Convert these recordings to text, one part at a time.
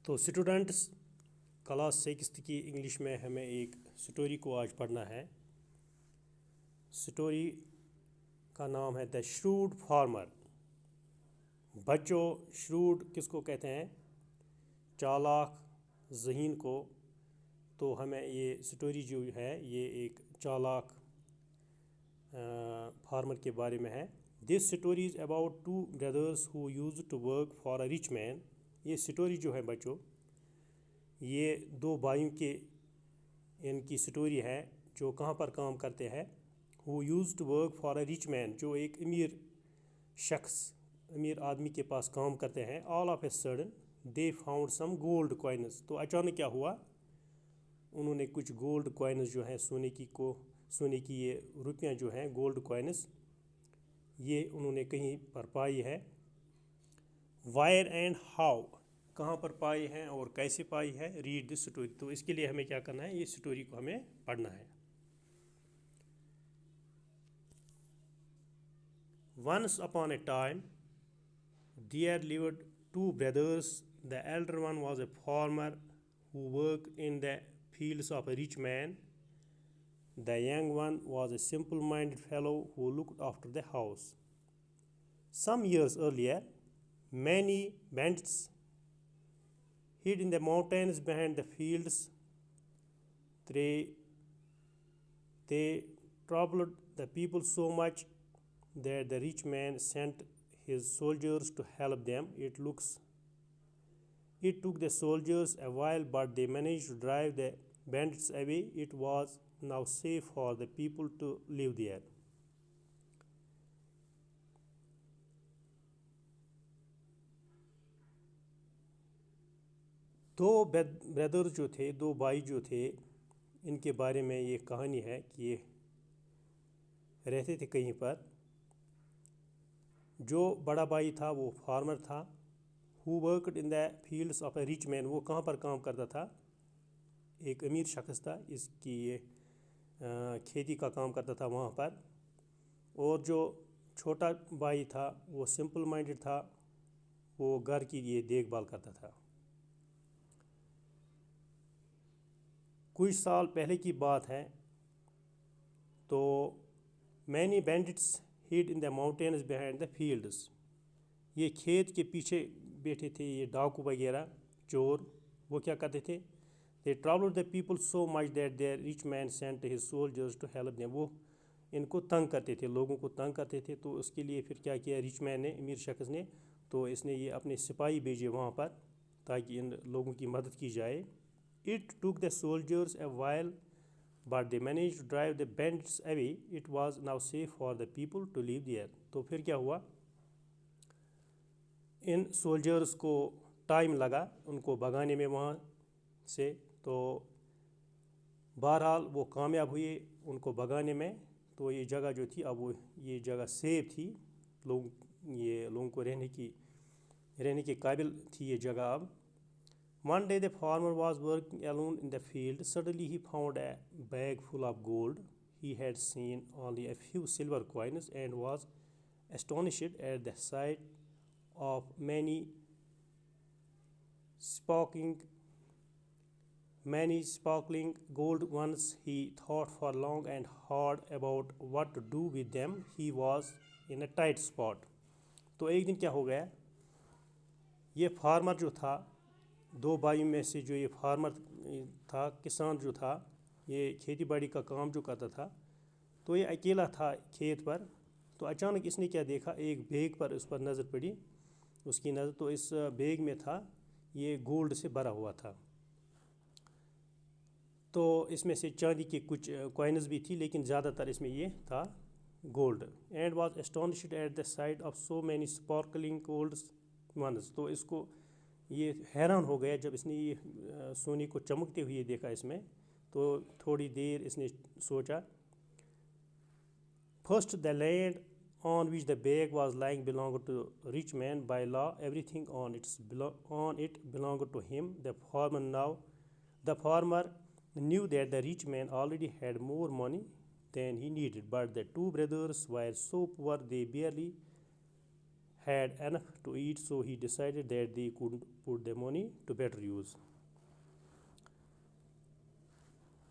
تو students class سکسth کی English میں ہمیں ایک سٹوری کو آج پڑھنا ہے. سٹوری کا نام ہے دا شروڈ فارمر. بچوں، شروڈ کس کو کہتے ہیں؟ چالاک، ذہین کو. تو ہمیں یہ سٹوری جو ہے یہ ایک چالاک فارمر کے بارے میں ہے. This story is about two brothers who used to work for a rich man. یہ سٹوری جو ہے بچوں، یہ دو بھائیوں کے ان کی سٹوری ہے جو کہاں پر کام کرتے ہیں. Who used to work for a rich man, جو ایک امیر شخص، امیر آدمی کے پاس کام کرتے ہیں. All of a sudden they found some gold coins. تو اچانک کیا ہوا، انہوں نے کچھ گولڈ کوائنز جو ہیں سونے کی یہ روپیاں جو ہیں گولڈ کوائنز، یہ انہوں نے کہیں پر پائی ہے. وائر اینڈ ہاؤ، کہاں پر پائی ہیں اور کیسے پائی ہے. Read this story. تو اس کے لیے ہمیں کیا کرنا ہے، یہ سٹوری کو ہمیں پڑھنا ہے. Once upon a time there lived two brothers. The elder one was a farmer who worked in the fields of a rich man. The young one was a simple-minded fellow who looked after the house. Some years earlier, many bandits hid in the mountains behind the fields. They troubled the people so much that the rich man sent his soldiers to help them. It took the soldiers a while, but they managed to drive the bandits away. It was now safe for the people to live there. دو brother جو تھے، دو بھائی جو تھے، ان کے بارے میں یہ کہانی ہے کہ یہ رہتے تھے کہیں پر. جو بڑا بھائی تھا وہ فارمر تھا. who worked in the fields of a rich man. وہ کہاں پر کام کرتا تھا؟ ایک امیر شخص تھا، اس کی یہ کھیتی کا کام کرتا تھا وہاں پر. اور جو چھوٹا بھائی تھا وہ سمپل مائنڈڈ تھا، وہ گھر کی یہ دیکھ بھال کرتا تھا. کچھ سال پہلے کی بات ہے تو many bandits hid in the mountains behind the fields. یہ کھیت کے پیچھے بیٹھے تھے یہ ڈاکو وغیرہ، چور. وہ کیا کرتے تھے؟ they troubled the people so much that their rich man sent his soldiers to help them. وہ ان کو تنگ کرتے تھے، لوگوں کو تنگ کرتے تھے. تو اس کے لیے پھر کیا کیا رچ مین نے، امیر شخص نے، تو اس نے یہ اپنے سپاہی بھیجے وہاں پر تاکہ ان لوگوں کی مدد کی جائے. It took the soldiers a while, but they managed to drive the bandits away. It was now safe for the people to live there. تو پھر کیا ہوا، ان سولجرز کو ٹائم لگا ان کو بھگانے میں وہاں سے. تو بہرحال وہ کامیاب ہوئے ان کو بھگانے میں. تو یہ جگہ جو تھی اب وہ یہ جگہ سیف تھی، لوگوں کو رہنے کے قابل تھی یہ جگہ اب. One day the farmer was working alone in the field. Suddenly he found a bag full of gold. He had seen only a few silver coins and was astonished at the sight of many sparkling gold ones. He thought for long and hard about what to do with them. He was in a tight spot. تو ایک دن کیا ہو گیا، یہ farmer جو تھا، دو بھائیوں میں سے جو یہ فارمر تھا، کسان جو تھا، یہ کھیتی باڑی کا کام جو کرتا تھا، تو یہ اکیلا تھا کھیت پر. تو اچانک اس نے کیا دیکھا، ایک بیگ پر اس پر نظر پڑی اس کی نظر. تو اس بیگ میں تھا یہ گولڈ سے بھرا ہوا تھا. تو اس میں سے چاندی کے کچھ کوائنز بھی تھی، لیکن زیادہ تر اس میں یہ تھا gold. And was astonished at the sight of so many sparkling gold ones. تو اس کو یہ حیران ہو گیا جب اس نے یہ سونے کو چمکتے ہوئے دیکھا اس میں. تو تھوڑی دیر اس نے سوچا. First, the land on which the bag was lying belonged to rich man by law. Everything on it belonged to him. The farmer knew that the rich man already had more money than he needed, but the two brothers were so poor they barely had enough to eat, so he decided that they could put the money to better use.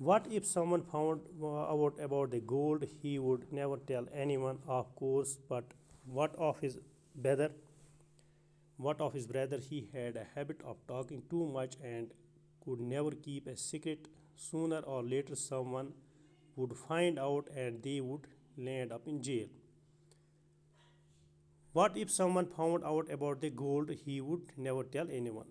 What if someone found out about the gold? He would never tell anyone, of course, but what of his brother? He had a habit of talking too much and could never keep a secret. Sooner or later someone would find out and they would land up in jail. What if someone found out about the gold? He would never tell anyone.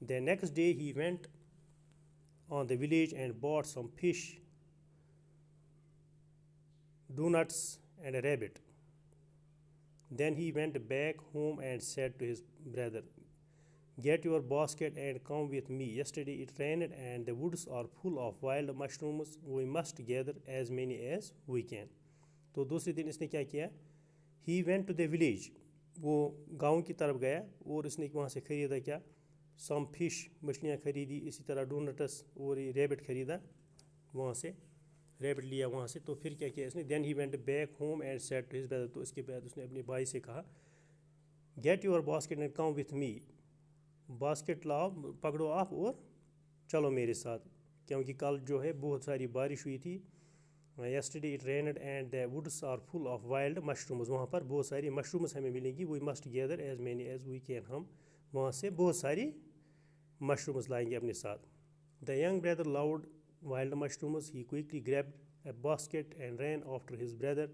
The next day he went on the village and bought some fish, donuts and a rabbit. Then he went back home and said to his brother, "Get your basket and come with me. Yesterday it rained and the woods are full of wild mushrooms. We must gather as many as we can." تو دوسرے دن اس نے کیا کیا, he went to the village, وہ گاؤں کی طرف گیا اور اس نے وہاں سے خریدا کیا, سم فش, مچھلیاں خریدی, اسی طرح ڈونٹس اور یہ ریبٹ خریدا, وہاں سے ریبٹ لیا وہاں سے. تو پھر کیا کیا اس نے, then he went back home and said to his brother, تو اس کے بعد اس نے اپنے بھائی سے کہا, get your basket and come with me, basket لاؤ, پکڑو آپ اور چلو میرے ساتھ, کیونکہ کل جو ہے بہت ساری بارش ہوئی تھی. Yesterday it rained and the woods are full of wild mushrooms, وہاں پر بہت ساری مشرومز ہمیں ملیں گی. We must gather as many as we can, ہم وہاں سے بہت ساری مشرومز لائیں گے اپنے ساتھ. The young brother loved wild mushrooms. He quickly grabbed a basket and ran after his brother.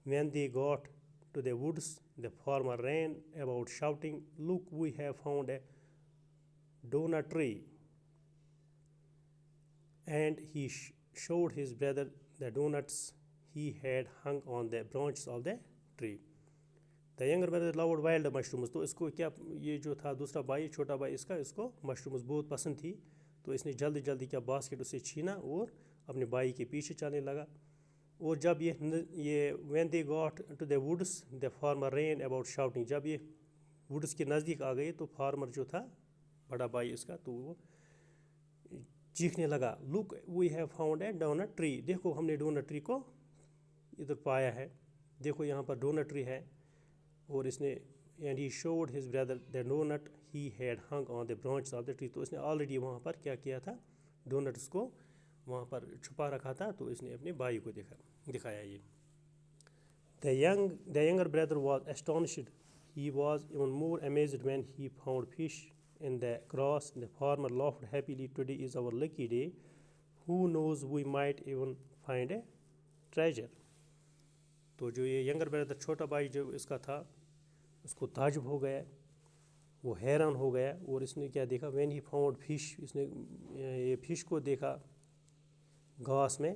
When they got to the woods the farmer ran about shouting, look we have found a donut tree, and he showed his brother the donuts he had hung on the branches of the tree. The younger brother loved wild mushrooms. تو اس کو کیا, یہ جو تھا دوسرا بھائی, چھوٹا بھائی اس کو مشرومز بہت پسند تھی, تو اس نے جلدی جلدی کیا باسکٹ اسے چھینا اور اپنے بھائی کے پیچھے چلنے لگا. اور جب یہ when they got to the woods the farmer ran about shouting, جب یہ ووڈس کے نزدیک آ گئے تو فارمر جو تھا بڑا بھائی اس کا, تو وہ چیخنے لگا, look we have found a donut tree, دیکھو ہم نے ڈونٹ ٹری کو ادھر پایا ہے, دیکھو یہاں پر ڈونٹ ٹری ہے. اور اس نے and he showed his brother the donut he had hung on the branches of the tree, تو اس نے آلریڈی وہاں پر کیا تھا, ڈونٹس کو وہاں پر چھپا رکھا تھا, تو اس نے اپنے بھائی کو دکھایا. یہ the younger brother was astonished. He was even more amazed when he found fish in the grass. The farmer laughed happily. Today is our lucky day. Who knows, we might even find a treasure. تو جو یہ younger brother چھوٹا بھائی جو اس کا تھا, اس کو تعجب ہو گیا وہ حیران ہو گیا اور اس نے کیا دیکھا، وین ہی فاؤنڈ فش، اس نے یہ فش کو دیکھا گھاس میں.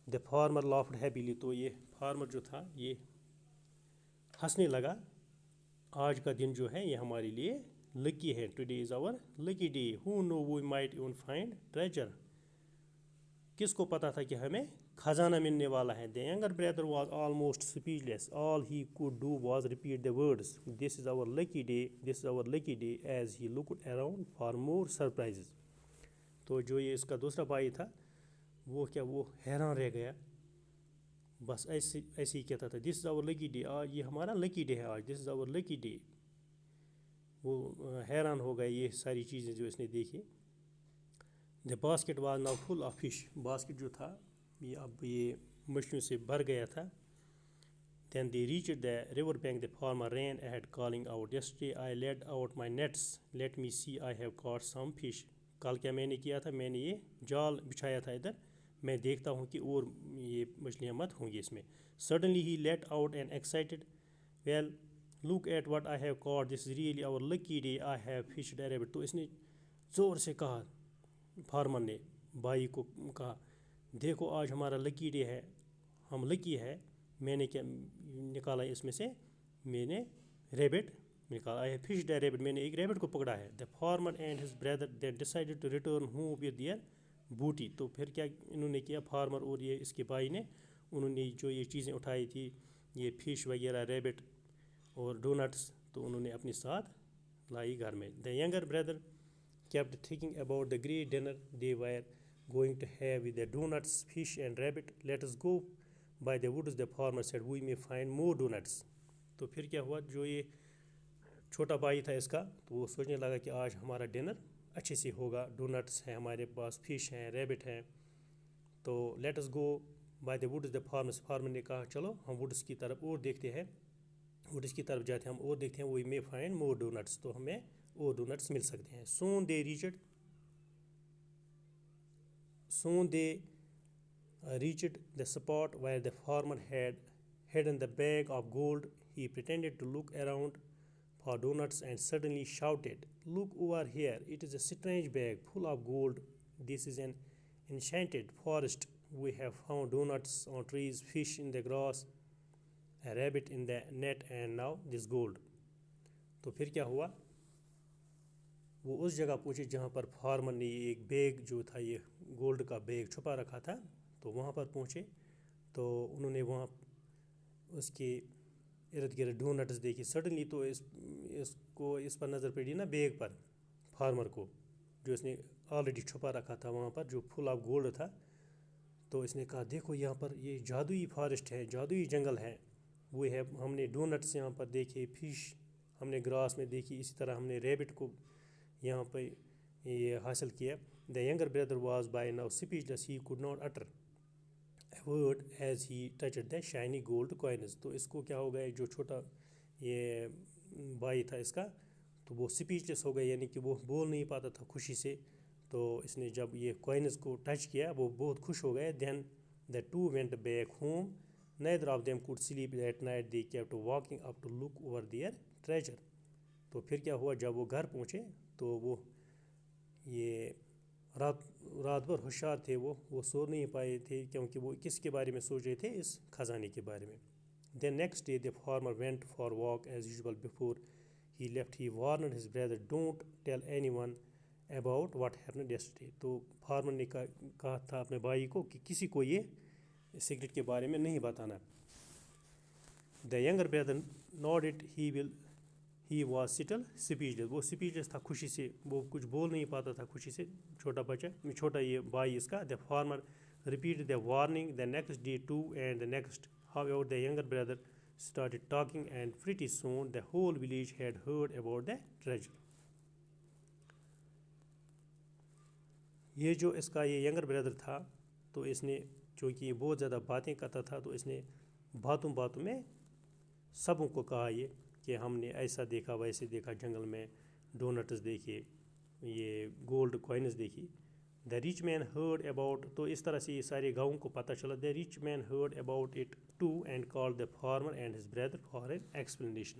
دا فارمر لافڈ ہیپیلی، تو یہ فارمر جو تھا یہ ہنسنے لگا. آج کا دن جو ہے یہ ہمارے لیے لکی ہے. Today is our lucky day. Who know we might even find treasure. کس کو پتا تھا کہ ہمیں خزانہ ملنے والا ہے. The younger brother was almost speechless. All he could do was repeat the words this is our lucky day, this is our lucky day as he looked around for more surprises. تو جو یہ اس کا دوسرا بھائی تھا وہ حیران رہ گیا. بس ایسے ہی کہتا تھا دس از آور لکی ڈے، آج یہ ہمارا لکی ڈے ہے، آج دس از آور لکی ڈے. وہ حیران ہو گئے یہ ساری چیزیں جو اس نے دیکھی. The basket was now full of fish. Basket جو تھا یہ اب یہ مچھلیوں سے بھر گیا تھا. Then they reached the river bank. The farmer ran ahead calling out yesterday I let out my nets let me see I have caught some fish. کل کیا میں نے کیا تھا، میں نے یہ جال بچھایا تھا ادھر، میں دیکھتا ہوں کہ اور یہ مچھلیاں مت ہوں گی اس میں. Suddenly he let out and excited well look at what I have caught this is really our lucky day I have fished a rabbit. تو اس نے زور سے کہا، فارمر نے بھائی کو کہا دیکھو آج ہمارا لکی ڈے ہے، ہم لکی ہے. میں نے کیا نکالا اس میں سے، میں نے ریبٹ نکالا. آئی ہیو فشڈ اے ریبٹ، میں نے ایک ریبٹ کو پکڑا ہے. The farmer and his brother they decided to return home with their booty. تو پھر کیا انہوں نے کیا، فارمر اور یہ اس کے بھائی نے، انہوں نے جو یہ چیزیں اٹھائی تھی یہ فش وغیرہ ریبٹ اور ڈونٹس، تو انہوں نے اپنے ساتھ لائی گھر میں. دا younger brother kept thinking about the great dinner they were going to have with the donuts, fish and rabbit. Let us go by the woods, the farmer said, we may find more donuts. تو پھر کیا ہوا، جو یہ چھوٹا بھائی تھا اس کا، تو وہ سوچنے لگا کہ آج ہمارا ڈنر اچھے سے ہوگا، ڈونٹس ہیں ہمارے پاس، فش ہیں، ریبٹ ہیں. تو let us go by the woods. The farmer نے کہا چلو ہم ووڈس کی طرف اور دیکھتے ہیں، ووڈس کی طرف جاتے ہیں ہم اور دیکھتے ہیں. وی مے فائنڈ مور ڈونٹس، تو ہمیں اور ڈونٹس مل سکتے ہیں. Soon they reached the spot where the farmer had hidden the bag of gold. He pretended to look around for donuts and suddenly shouted, look over here, it is a strange bag full of gold. This is an enchanted forest. We have found donuts on trees, fish in the grass, a rabbit in the net, and now this gold. تو پھر کیا ہوا، وہ اس جگہ پہنچے جہاں پر farmer نے یہ ایک بیگ جو تھا، یہ گولڈ کا بیگ چھپا رکھا تھا. تو وہاں پر پہنچے تو انہوں نے وہاں اس کے ارد گرد ڈونٹس دیکھی. سڈنلی تو اس پر نظر پڑی نا بیگ پر، فارمر کو، جو اس نے آلریڈی چھپا رکھا تھا وہاں پر جو فل آف گولڈ تھا. تو اس نے کہا دیکھو یہاں پر یہ جادوئی فارسٹ ہے، جادوئی جنگل ہے. وہ ہے، ہم نے ڈونٹس یہاں پر دیکھے، فش ہم نے گراس میں دیکھی، اسی طرح ہم نے ریبٹ کو یہاں پہ یہ حاصل کیا. The younger brother was by now speechless. He could not utter a word as he touched the shiny gold coins. تو اس کو کیا ہو گیا، جو چھوٹا یہ بھائی تھا اس کا، تو وہ اسپیچ لیس ہو گیا، یعنی کہ وہ بول نہیں پاتا تھا خوشی سے. تو اس نے جب یہ کوائنز کو ٹچ کیا وہ بہت خوش ہو گئے. Then the two went back home. Neither of them could sleep that night. They kept waking up to look over their treasure. تو پھر کیا ہوا، جب وہ گھر پہنچے تو وہ یہ رات بھر ہوشیار تھے، وہ سو نہیں پائے تھے، کیونکہ وہ کس کے بارے میں سوچ رہے تھے، اس خزانے کے بارے میں. Then next day the farmer went for walk as usual. Before he left he warned his brother don't tell anyone about what happened yesterday. تو فارمر نے کہا تھا اپنے بھائی کو کہ کسی کو یہ سیکرٹ کے بارے میں نہیں بتانا. The younger brother nodded. He was still speechless. وہ اسپیچ لیس تھا خوشی سے، وہ کچھ بول نہیں پاتا تھا خوشی سے، چھوٹا بچہ، چھوٹا یہ بھائی اس کا. The farmer repeated the warning the next day too and the next. However the younger brother started talking and pretty soon the whole village had heard about the treasure. یہ جو اس کا یہ ینگر بردر تھا، تو اس نے چونکہ یہ بہت زیادہ باتیں کرتا تھا، تو اس نے باتوں میں سبوں کو کہا یہ کہ ہم نے ایسا دیکھا، ویسے دیکھا، جنگل میں ڈونٹس دیکھے، یہ گولڈ کوائنز دیکھی. دا ریچ مین ہرڈ اباؤٹ. تو اس طرح سے یہ سارے گاؤں کو پتہ چلا. The rich man heard about it too and call the farmer and his brother for an explanation.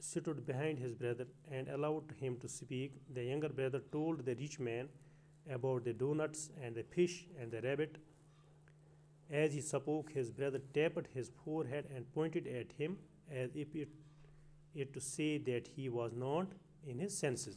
stood behind his brother and allowed him to speak. The younger brother told the rich man about the donuts and the fish and the rabbit. As he spoke, his brother tapped his forehead and pointed at him as if it to say that he was not in his senses.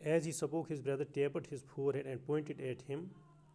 As he spoke, his brother tapped his forehead and pointed at him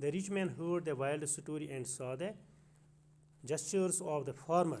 The rich man heard the wild story and saw the gestures of the farmer.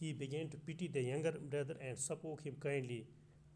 He began to pity the younger brother and spoke him kindly.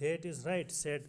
That is right said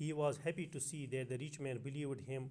He was happy to see that the rich man believed him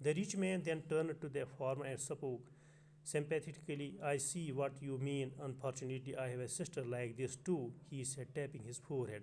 The rich man then turned to the farmer and spoke sympathetically. I see what you mean. Unfortunately, I have a sister like this too, he said, tapping his forehead.